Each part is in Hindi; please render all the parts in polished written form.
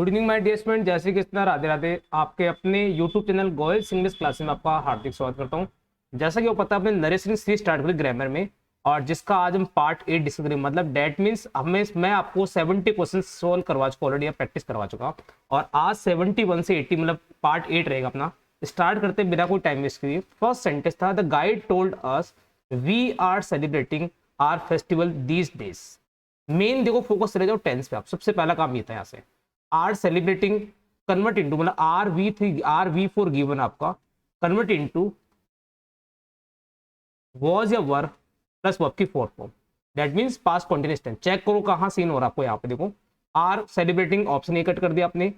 Good evening my dear student, जैसे कि इतना राधे राधे। आपके अपने YouTube channel Goyal English classes में आपका हार्दिक स्वागत करता हूं। जैसा कि वो पता है, अपने नरेशन सीरीज स्टार्ट करी ग्रामर में, और जिसका आज हम पार्ट 8 डिस्कस करेंगे। मतलब डेट मीन्स मैं आपको 70 क्वेश्चन सोल्व करवा चुका, ऑलरेडी प्रैक्टिस करवा चुका, और आज 71 से 80 मतलब पार्ट 8 रहेगा अपना। स्टार्ट करते बिना कोई टाइम वेस्ट किए। फर्स्ट सेंटेंस था, the guide told us we are celebrating our festival these days. Main देखो फोकस चले जाओ टेंस पे। आप सबसे पहला काम ये था, यहाँ से आर सेलिब्रेटिंग कन्वर्ट इनटू, मतलब RV4 गिवन आपका, convert into was or were plus verb की fourth form, that means past continuous tense. Check करो कहां सीन हो रहा है आपको। यहाँ पे देखो आर सेलिब्रेटिंग, ऑप्शन ए कट कर दिया आपने।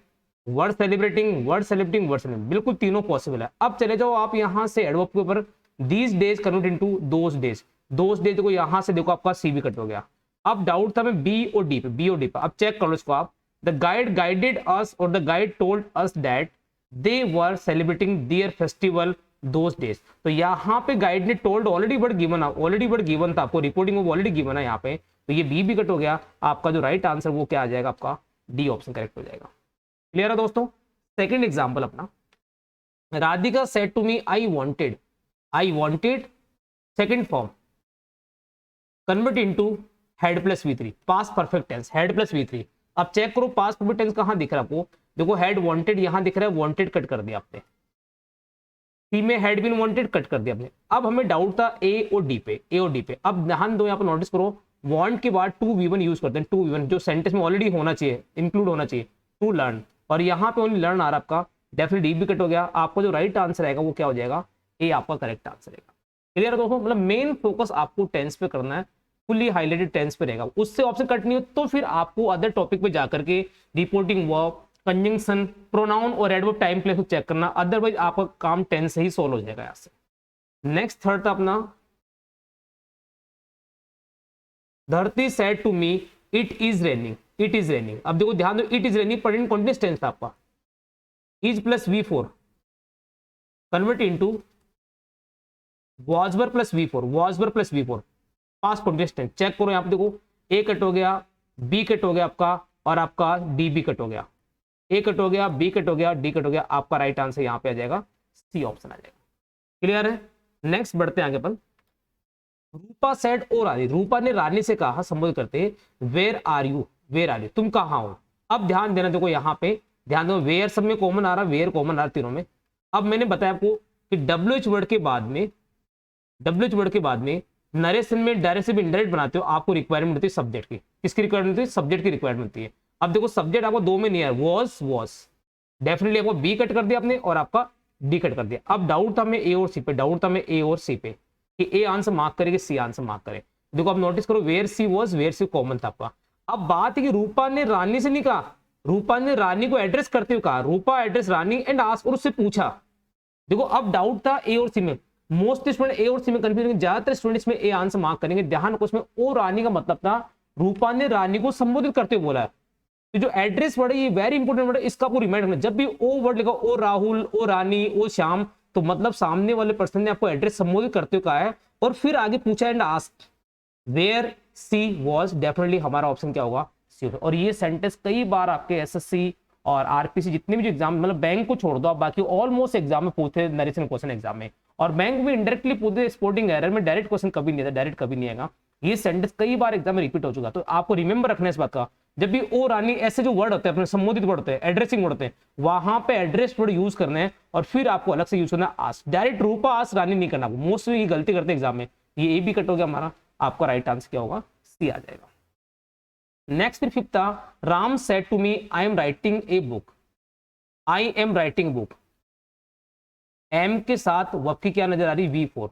Word celebrating, word celebrating, word celebrating, बिल्कुल तीनों पॉसिबल है। अब चले जाओ आप यहाँ से एडवर्ब के ऊपर, these days convert into those days. Those days देखो यहाँ से, देखो आपका सी भी कट हो गया। अब डाउट था मैं बी और डी पे। अब चेक कर लो इसको आप। The guide guided us, or the guide told us that they were celebrating their festival those days। तो यहाँ पे गाइड ने टोल्ड ऑलरेडी वर्ड गिवन था आपको, रिपोर्टिंग वो ऑलरेडी गिवन है यहाँ पे, तो ये बी भी कट हो गया। आपका जो राइट आंसर वो क्या आ जाएगा, आपका डी ऑप्शन करेक्ट हो जाएगा। क्लियर है दोस्तों। सेकंड एग्जांपल अपना, Radhika said to me I wanted second form convert into had plus V3, past perfect tense, had plus V3। अब चेक करो पास्ट परफेक्ट टेंस कहां दिख रहा है आपको। देखो हेड वांटेड यहां दिख रहा है, वांटेड कट कर दिया आपने। सी में हेड बिन वांटेड कट कर दिया आपने। अब हमें डाउट था ए और डी पे। अब ध्यान दो, यहाँ पर नोटिस करो, वांट के बाद 2V1 यूज करते हैं। 2V1 जो सेंटेंस में ऑलरेडी होना चाहिए, इंक्लूड होना चाहिए, टू लर्न, और यहाँ पे ओनली लर्न आ रहा है आपका, डेफिनेटली डी भी कट हो गया। आपका जो राइट आंसर आएगा वो क्या हो जाएगा, ए आपका करेक्ट आंसर आएगा। क्लियर है दोस्तों। मतलब मेन फोकस आपको टेंस पे करना है, फुली हाईलाइटेड टेंस पे रहेगा। उससे ऑप्शन कट नहीं हो तो फिर आपको अदर टॉपिक पे जाकर के रिपोर्टिंग वर्ब, कंजंक्शन, प्रोनाउन और एडवर्ब, टाइम प्लेस को चेक करना। अदरवाइज आपका काम टेंस से ही सोल्व हो जाएगा यहाँ से। नेक्स्ट थर्ड था अपना, Dharti said to me it is raining. अब देखो ध्यान दो, it is raining present continuous tense था आपका, is plus V4 convert into was were plus V4, past continuous tense. Check करो यहाँ पे देखो, ए कट हो गया, बी कट हो गया आपका, और आपका डी भी कट हो गया। ए कट हो गया, बी कट हो गया, डी कट हो गया। आपका राइट आंसर यहाँ पे आ जाएगा, सी ऑप्शन आ जाएगा। क्लियर है। नेक्स्ट बढ़ते हैं आगे अपन। रूपा सेड ओ रानी, रूपा ने रानी से कहा, संबोधित करते, वेयर आर यू, तुम कहाँ हो। अब ध्यान देना, देखो यहाँ पे ध्यान दो, वेयर सब में कॉमन आ रहा, वेयर कॉमन आ रहा तीनों में। अब मैंने बताया आपको कि WH वर्ड के बाद में नरेशन में डायरेक्ट से भी इनडायरेक्ट बनाते हो, आपको रिक्वायरमेंट होती है सब्जेक्ट की। किसकी रिक्वायरमेंट होती है, सब्जेक्ट की रिक्वायरमेंट होती है। अब देखो सब्जेक्ट आपको दो में नहीं है, वॉज, डेफिनेटली आपको बी कट कर दिया आपने, और आपका डी कट कर दिया। अब डाउट था मैं ए और सी पे, कि ए आंसर मार्क करेगी, सी आंसर मार्क करे। देखो अब नोटिस करो, वेयर सी कॉमन था आपका। अब बात है कि रूपा ने रानी से नहीं कहा, रूपा ने रानी को एड्रेस करते हुए कहा, रूपा एड्रेस रानी एंड आस्क, और उससे पूछा। देखो अब डाउट था ए और सी में, मोस्ट स्टूडेंट ए और सी में कंफ्यूजन, ज्यादातर स्टूडेंट इसमें ए आंसर मार्क करेंगे। ध्यान रखो, उसमें ओ रानी का मतलब था रूपा ने रानी को संबोधित करते हुए बोला है। तो जो एड्रेस वर्ड है ये वेरी इंपॉर्टेंट वर्ड है, इसका आपको रिमाइंड रखना। जब भी ओ वर्ड लिखा, ओ राहुल, ओ रानी, ओ श्याम, तो मतलब सामने वाले पर्सन ने आपको एड्रेस संबोधित करते हुए कहा है, और फिर आगे पूछा and asked where she was. Definitely हमारा ऑप्शन क्या होगा, सी। और ये सेंटेंस कई बार आपके SSC और RPC जितने भी जो एग्जाम, मतलब बैंक को छोड़ दो आप, बाकी ऑलमोस्ट एग्जाम में पूछे, नरेशन क्वेश्चन एग्जाम में, और बैंक में इंडायरेक्टली पूछे, स्पोर्टिंग एरर में डायरेक्ट क्वेश्चन कभी नहीं आता, डायरेक्ट कभी नहीं आएगा। ये सेंटेंस कई बार एग्जाम में रिपीट हो चुका, तो आपको रिमेंबर रखना है इस बात का। जब भी ओ रानी ऐसे जो वर्ड होते हैं, अपने संबोधित वर्ड होते हैं, एड्रेसिंग वर्ड होते हैं, वहां पे एड्रेस वर्ड यूज करना है, और फिर आपको अलग से यूज करना है आस्क। डायरेक्ट रूपा आस्क रानी नहीं करना। मोस्टली ये गलती करते एग्जाम में। ये ए भी कट हो गया हमारा, आपका राइट आंसर क्या होगा, सी आ जाएगा। नेक्स्ट फिर फिफ्थ था, Ram said to me I am writing a book. Am के साथ वर्ब की क्या नजर आ रही, V4।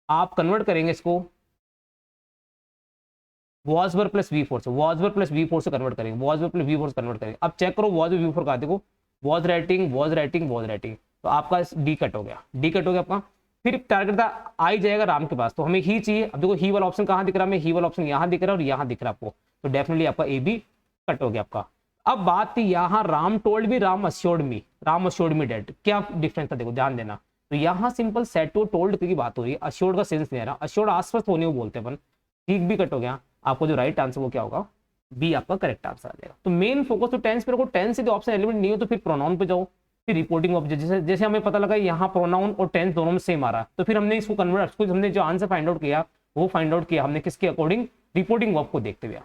आप कन्वर्ट करेंगे इसको वॉज वर्ब प्लस V4 से कन्वर्ट करेंगे। अब चेक करो वॉज और V4 का, देखो वॉज राइटिंग, तो आपका डी कट हो गया आपका। फिर टारगेट था आई जाएगा राम के पास, तो हमें ही चाहिए। अब देखो ही वाला ऑप्शन कहां दिख रहा है, ही वाला ऑप्शन यहाँ दिख रहा है और यहाँ दिख रहा है आपको, तो डेफिनेटली आपका ए भी कट हो गया आपका। अब बात थी यहाँ Ram told me, Ram assured me that, क्या डिफरेंस था देखो ध्यान देना। तो यहाँ सिंपल सेड टू टोल्ड की बात हो रही है, अश्योर्ड का सेंस नहीं आ रहा, अश्योर्ड आसपास होने को बोलते हैं अपन, ठीक भी कट हो गया। आपको जो राइट आंसर वो क्या होगा, बी आपका करेक्ट आंसर आ जाएगा। तो मेन फोकस तो टेंस पे रखो, टेंस से ऑप्शन एलिमेंट नहीं हो तो फिर प्रोनाउन पे जाओ, फिर रिपोर्टिंग ऑब्जेक्ट। जैसे जैसे हमें पता लगा यहाँ प्रोनाउन और टेंस दोनों में सेम आ रहा है, तो फिर हमने इसको कन्वर्ट, हमने जो आंसर फाइंड आउट किया वो फाइंड आउट किया हमने किसके अकॉर्डिंग, रिपोर्टिंग वर्ब को देखते हुए।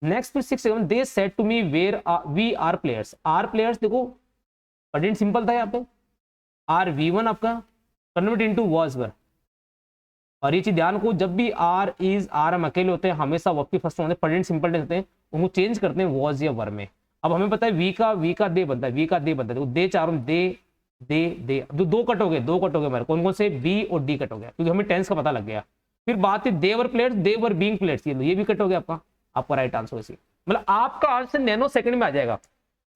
नेक्स्ट फिर 6 they said to me where we are players. Are players देखो प्रेजेंट सिंपल था यहाँ पे, आर V1 आपका कन्वर्ट इनटू वाज वर। और ये चीज ध्यान को, जब भी आर इज आर हम अकेले होते हैं हमेशा वर्ब की फर्स्ट होते हैं प्रेजेंट सिंपल टेंस होते हैं, उनको चेंज करते हैं वाज या वर में। अब हमें पता है वी का दे बनता है, वी का दे बनता है, दे चारों दे दे दे, जो दो कट हो गए हमारे, कौन कौन से, बी और डी कट हो गया क्योंकि हमें टेंस का पता लग गया। फिर बात है देवर प्लेयर्स, देवर बीइंग प्लेयर्स, ये भी कट हो गया आपका राइट आंसर इसी। मतलब आपका आंसर नैनो सेकंड में आ जाएगा।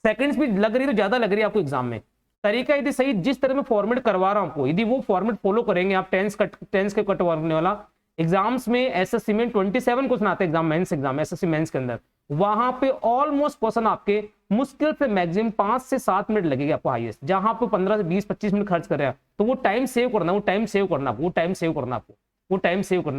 सेकंड्स भी लग रही तो ज्यादा लग रही है आपको एग्जाम में। तरीका यदि सही, जिस तरह मैं फॉर्मेट करवा रहा हूं आपको, यदि वो फॉर्मेट फॉलो करेंगे आप, टेंस के कट करने वाला एग्जाम्स में एसएससी में 27 क्वेश्चन आते हैं exam, mains exam SSC mains के अंदर, वहां पे ऑलमोस्ट क्वेश्चन आपके मुश्किल से मैक्सिमम 5 से 7 मिनट लगेगी आपको हाईएस्ट। जहां पे 15 से 20-25 मिनट खर्च कर रहे हैं तो वो टाइम सेव करना,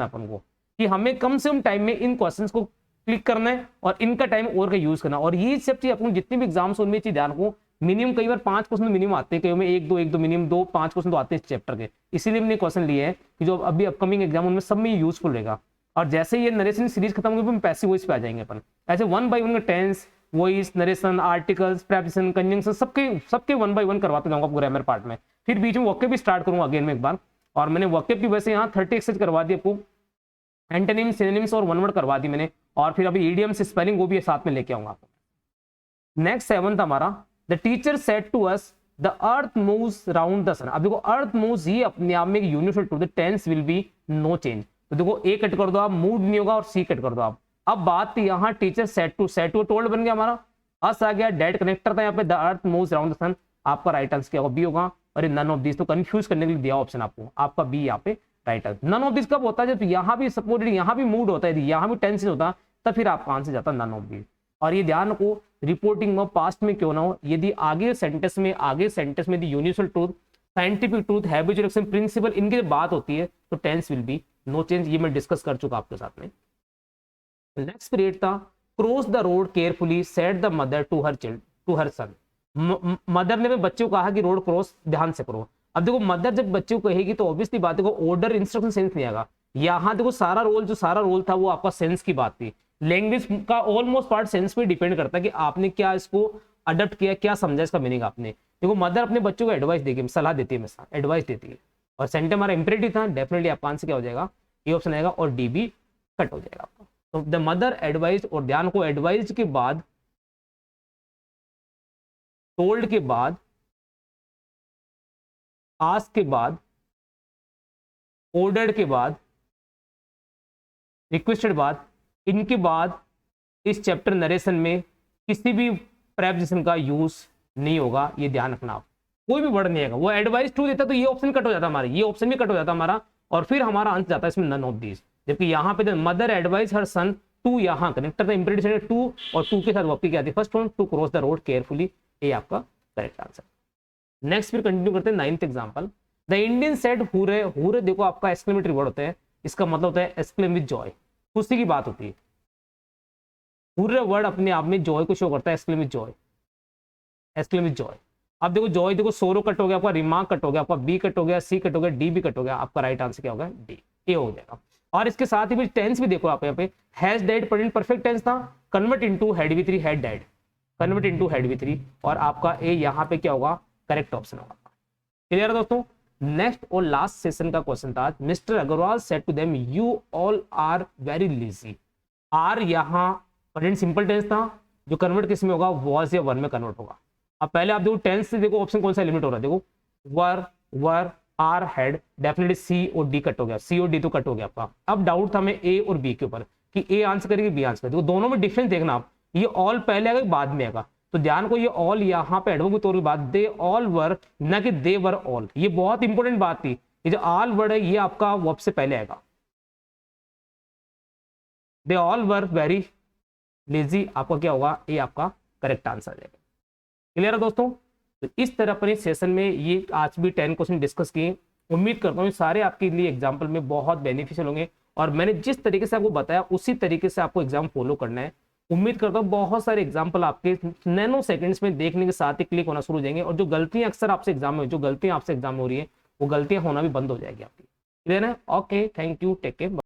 अपन को कि हमें कम से कम टाइम में इन क्वेश्चंस को क्लिक करना है और इनका टाइम और का यूज करना। और ये सब चीज अपन जितने भी एग्जाम्स उनमें चीज ध्यान को, मिनिमम कई बार 5 क्वेश्चन मिनिमम आते हैं, कई में 1-2 मिनिमम 2-5 क्वेश्चन तो आते हैं इस चैप्टर के। इसीलिए हमने क्वेश्चन लिए हैं कि जो अभी अपकमिंग एग्जाम उनमें सब में यूजफुल रहेगा। और जैसे ये नरेशन सीरीज खत्म होगी हम पैसिव वॉइस पे आ जाएंगे अपन, ऐसे 1 बाय 1 का tense, voice, narration, articles, preposition, conjunction सबके 1 बाय 1 करवाते जाऊंगा आपको ग्रामर पार्ट में। फिर बीच में वोकैब भी स्टार्ट करूंगा अगेन में एक बार, और मैंने वोकैब की वैसे यहाँ 30 एक्सरसाइज करवा दी आपको, एंटोनिम्स, सिनोनिम्स और वन वर्ड करवा दी मैंने, और फिर अभी ईडियम्स स्पेलिंग वो भी साथ में लेके आऊंगा आपको। नेक्स्ट 7 हमारा, the teacher said to us the earth moves round the sun. अब देखो अर्थ मूव्स ये अपने आप में एक universal truth, tense will be no change. तो देखो ए कट कर दो आप, मूड नहीं होगा, और सी कट कर दो आप। अब बात यहाँ टीचर सेड टू टोल्ड बन गया हमारा, अस आ गया, डेट कनेक्टर था यहाँ पे, the earth moves round the sun, आपका राइट आंसर क्या होगा, बी होगा। और नन ऑफ दिस, तो कंफ्यूज करने के लिए दिया ऑप्शन आपको, आपका बी यहाँ पे right answer. None of this कब होता है, जब यहाँ भी सपोर्टेड, यहाँ भी मूड होता है, यहाँ भी टेंस होता, तब फिर आपका आंसर जाता नन ऑफ दिस। और ये ध्यान रखो रिपोर्टिंग में पास्ट में क्यों ना हो, यदि आगे सेंटेंस में यदि universal truth, scientific truth, habitual action, principle, इनकी बात होती है तो tense will be no change. ये मैं डिस्कस कर चुका आपके साथ में। नेक्स्ट पीरियड था, cross the road carefully said the mother to her son. Mother ने बच्चों को कहा कि रोड क्रॉस ध्यान से करो। अब देखो मदर जब बच्चों को कहेगी तो ऑब्वियसली बात है, ऑर्डर इंस्ट्रक्शन सेंस नहीं आएगा। यहाँ देखो सारा रोल था वो आपका सेंस की बात थी। लैंग्वेज का ऑलमोस्ट पार्ट सेंस पे डिपेंड करता है कि आपने क्या इसको अडॉप्ट किया, क्या समझा इसका मीनिंग आपने। देखो मदर अपने बच्चों को एडवाइस देगी, सलाह देती है, हमेशा एडवाइस देती है, और सेंटेंस हमारा इंपरेटिव था, डेफिनेटली आपका आंसर क्या हो जाएगा, ये ऑप्शन आएगा, और डी बी कट हो जाएगा आपका। तो द मदर एडवाइस, और ध्यान को एडवाइस के बाद, टोल्ड के बाद, आस्क के बाद, ऑर्डर्ड के बाद, रिक्वेस्टेड बाद, इनके बाद इस चैप्टर नरेशन में किसी भी प्रेपोजिशन का यूज नहीं होगा, ये ध्यान रखना आप, कोई भी वर्ड नहीं आएगा। वो एडवाइस टू देता तो ये ऑप्शन कट हो जाता हमारा, ये ऑप्शन भी कट हो जाता हमारा, और फिर हमारा आंसर जाता है इसमें नन ऑफ दीज। जबकि यहाँ पे mother advice her son to, यहाँ कनेक्टर था इंपरेटिव टू, और टू के साथ वर्ब क्या थी, first one, to cross the road carefully, ये आपका करेक्ट आंसर। नेक्स्ट फिर कंटिन्यू करते हैं 9th example, the Indian said hurray. Hurray देखो आपका एक्सक्लेमेटरी वर्ड होता है, इसका मतलब होता है एक्सक्लेम विद जॉय, खुशी की बात होती है। हुरे वर्ड अपने आप में जॉय को शो करता है, exclaim with Joy, exclaim with Joy. अब देखो जॉय देखो, सोरो कट हो गया आपका, रिमार्क कट हो गया आपका, बी कट हो गया, सी कट हो गया, डी भी कट हो गया, आपका राइट आंसर क्या होगा, डी, ए हो जाएगा। और इसके साथ ही टेंस भी देखो आप यहाँ पे, has dead present perfect tense था, convert into had V 3, had dead, convert into had V 3, और आपका ए यहाँ पे क्या होगा, करेक्ट ऑप्शन होगा। क्लियर है दोस्तों। नेक्स्ट और लास्ट सेशन का क्वेश्चन था, Mister Agarwal said to them you all are very lazy. Are यहाँ प्रेजेंट सिंपल टेंस था, जो कन्वर्ट किस में होगा, वाज या वर में कन्वर्ट होगा। अब पहले आप देखो टेंस से देखो ऑप्शन कौन सा एलिमेंट हो रहा है, देखो वर, आर, हेड, डेफिनेटली सी और डी कट हो गया, सी और डी तो कट हो गया आपका। अब डाउट था हमें ए और बी के ऊपर कि ए आंसर करेगी, बी आंसर करेगी, दोनों में डिफरेंस देखना आप, ये ऑल पहले आएगा बाद में आएगा। तो ध्यान को, ये ऑल यहाँ पे एडवर्ब के तौर पे बात, दे ऑल वर, ना कि दे वर ऑल, ये बहुत इंपॉर्टेंट बात थी। ये जो ऑल वर्ड है ये आपका वर्ब से पहले आएगा, they all were very lazy, आपका क्या होगा, ये आपका करेक्ट आंसर आ जाएगा। क्लियर है दोस्तों। तो इस तरह अपने सेशन में ये आज भी 10 क्वेश्चन डिस्कस किए। उम्मीद करता हूँ सारे आपके लिए एग्जाम्पल में बहुत बेनिफिशियल होंगे, और मैंने जिस तरीके से आपको बताया उसी तरीके से आपको एग्जाम फॉलो करना है। उम्मीद करता हूँ बहुत सारे एग्जाम्पल आपके नैनो सेकंड्स में देखने के साथ ही क्लिक होना शुरू हो जाएंगे, और जो गलतियां अक्सर आपसे एग्जाम में, जो गलतियां आपसे एग्जाम में हो रही है, वो गलतियां होना भी बंद हो जाएगी आपकी। क्लियर है? Okay, thank you, take care.